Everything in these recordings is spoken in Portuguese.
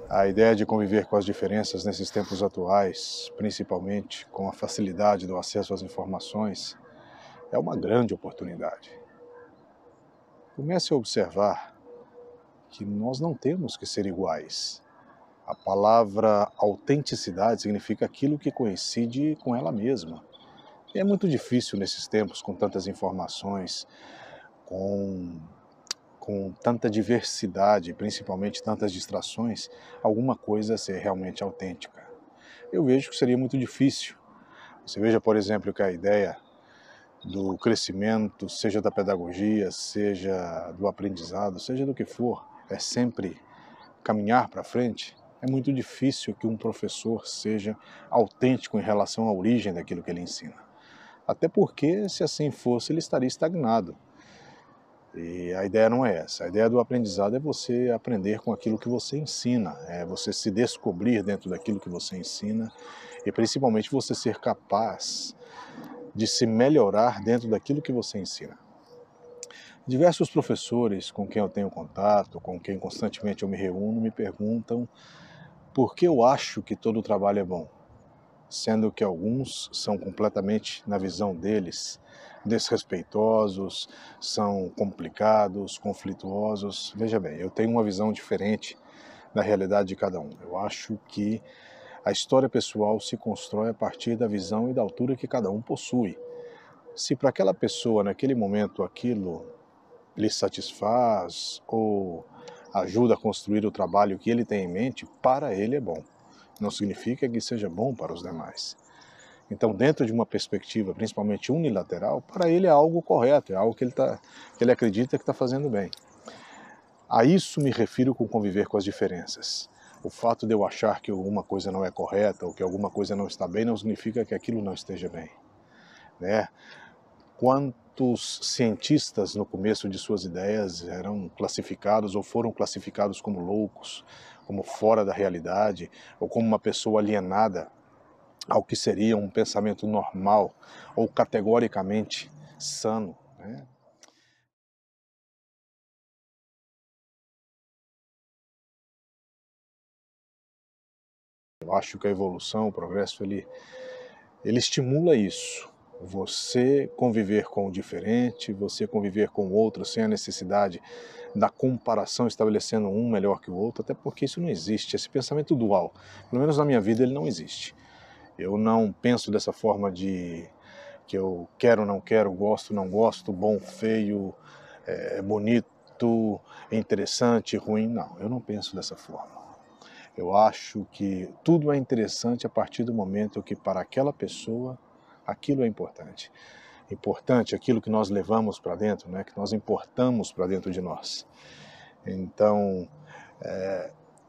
A ideia de conviver com as diferenças nesses tempos atuais, principalmente com a facilidade do acesso às informações, é uma grande oportunidade. Comece a observar que nós não temos que ser iguais. A palavra autenticidade significa aquilo que coincide com ela mesma. E é muito difícil nesses tempos, com tantas informações, com, com tanta diversidade, principalmente tantas distrações, alguma coisa ser realmente autêntica. Eu vejo que seria muito difícil. Você veja, por exemplo, que a ideia do crescimento, seja da pedagogia, seja do aprendizado, seja do que for, é sempre caminhar para frente. É muito difícil que um professor seja autêntico em relação à origem daquilo que ele ensina. Até porque, se assim fosse, ele estaria estagnado. E a ideia não é essa. A ideia do aprendizado é você aprender com aquilo que você ensina, é você se descobrir dentro daquilo que você ensina e principalmente você ser capaz de se melhorar dentro daquilo que você ensina. Diversos professores com quem eu tenho contato, com quem constantemente eu me reúno, me perguntam por que eu acho que todo trabalho é bom, sendo que alguns são completamente, na visão deles, desrespeitosos, são complicados, conflituosos. Veja bem, eu tenho uma visão diferente da realidade de cada um. Eu acho que a história pessoal se constrói a partir da visão e da altura que cada um possui. Se para aquela pessoa, naquele momento, aquilo lhe satisfaz ou ajuda a construir o trabalho que ele tem em mente, para ele é bom. Não significa que seja bom para os demais. Então, dentro de uma perspectiva, principalmente unilateral, para ele é algo correto, é algo que ele acredita que está fazendo bem. A isso me refiro com conviver com as diferenças. O fato de eu achar que alguma coisa não é correta ou que alguma coisa não está bem não significa que aquilo não esteja bem, né? Quantos cientistas no começo de suas ideias eram classificados ou foram classificados como loucos, como fora da realidade, ou como uma pessoa alienada ao que seria um pensamento normal ou categoricamente sano, né? Eu acho que a evolução, o progresso, ele estimula isso. Você conviver com o diferente, você conviver com o outro sem a necessidade da comparação estabelecendo um melhor que o outro, até porque isso não existe, esse pensamento dual, pelo menos na minha vida ele não existe. Eu não penso dessa forma de que eu quero, não quero, gosto, não gosto, bom, feio, bonito, interessante, ruim, não, eu não penso dessa forma. Eu acho que tudo é interessante a partir do momento que para aquela pessoa aquilo é importante. Importante aquilo que nós levamos para dentro, né, que nós importamos para dentro de nós. Então,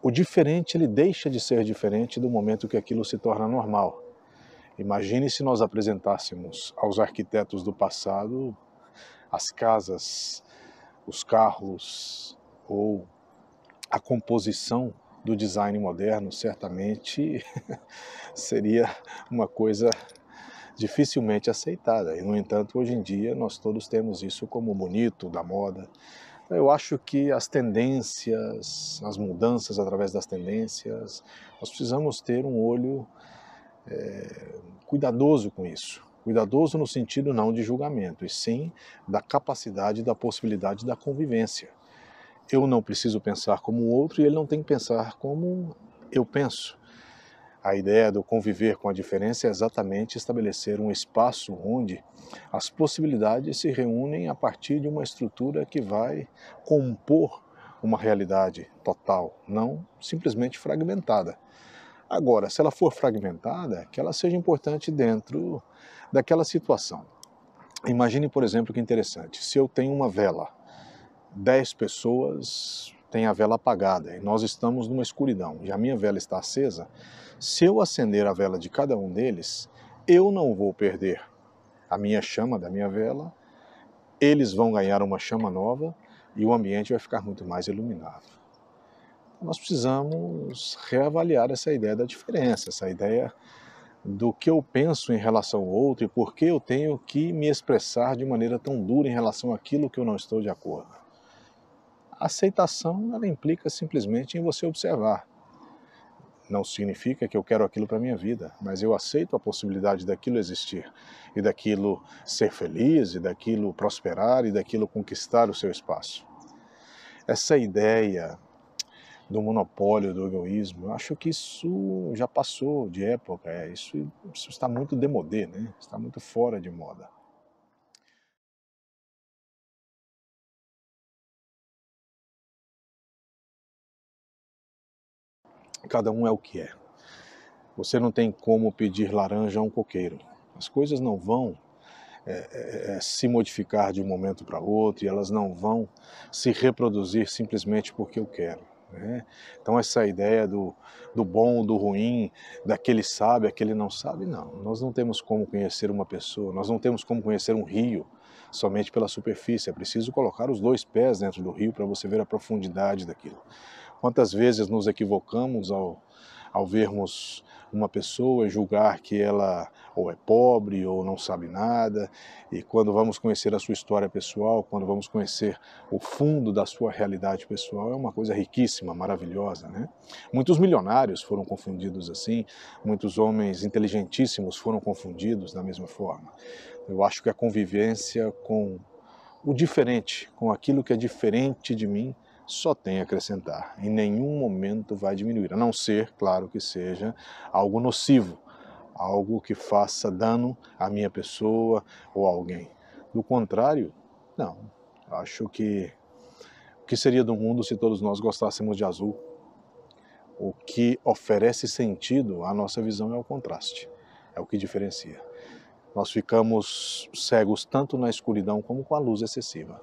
o diferente ele deixa de ser diferente do momento que aquilo se torna normal. Imagine se nós apresentássemos aos arquitetos do passado as casas, os carros ou a composição do design moderno, certamente seria uma coisa dificilmente aceitada. E, no entanto, hoje em dia nós todos temos isso como bonito, da moda. Eu acho que as tendências, as mudanças através das tendências, nós precisamos ter um olho cuidadoso com isso. Cuidadoso no sentido não de julgamento, e sim da capacidade, da possibilidade da convivência. Eu não preciso pensar como o outro e ele não tem que pensar como eu penso. A ideia do conviver com a diferença é exatamente estabelecer um espaço onde as possibilidades se reúnem a partir de uma estrutura que vai compor uma realidade total, não simplesmente fragmentada. Agora, se ela for fragmentada, que ela seja importante dentro daquela situação. Imagine, por exemplo, que interessante, se eu tenho uma vela, 10 pessoas têm a vela apagada e nós estamos numa escuridão e a minha vela está acesa, se eu acender a vela de cada um deles, eu não vou perder a minha chama da minha vela, eles vão ganhar uma chama nova e o ambiente vai ficar muito mais iluminado. Nós precisamos reavaliar essa ideia da diferença, essa ideia do que eu penso em relação ao outro e por que eu tenho que me expressar de maneira tão dura em relação àquilo que eu não estou de acordo. A aceitação, ela implica simplesmente em você observar. Não significa que eu quero aquilo para a minha vida, mas eu aceito a possibilidade daquilo existir, e daquilo ser feliz, e daquilo prosperar, e daquilo conquistar o seu espaço. Essa ideia do monopólio do egoísmo, eu acho que isso já passou de época, isso está muito démodé, né? Está muito fora de moda. Cada um é o que é. Você não tem como pedir laranja a um coqueiro. As coisas não vão se modificar de um momento para outro, e elas não vão se reproduzir simplesmente porque eu quero, né? Então essa ideia do bom, do ruim, daquele sabe, aquele não sabe, não. Nós não temos como conhecer uma pessoa, nós não temos como conhecer um rio somente pela superfície. É preciso colocar os dois pés dentro do rio para você ver a profundidade daquilo. Quantas vezes nos equivocamos ao vermos uma pessoa e julgar que ela ou é pobre ou não sabe nada, e quando vamos conhecer a sua história pessoal, quando vamos conhecer o fundo da sua realidade pessoal, é uma coisa riquíssima, maravilhosa, né? Muitos milionários foram confundidos assim, muitos homens inteligentíssimos foram confundidos da mesma forma. Eu acho que a convivência com o diferente, com aquilo que é diferente de mim, só tem a acrescentar. Em nenhum momento vai diminuir, a não ser, claro, que seja algo nocivo, algo que faça dano à minha pessoa ou a alguém. Do contrário, não. Acho que o que seria do mundo se todos nós gostássemos de azul? O que oferece sentido à nossa visão é o contraste, é o que diferencia. Nós ficamos cegos tanto na escuridão como com a luz excessiva.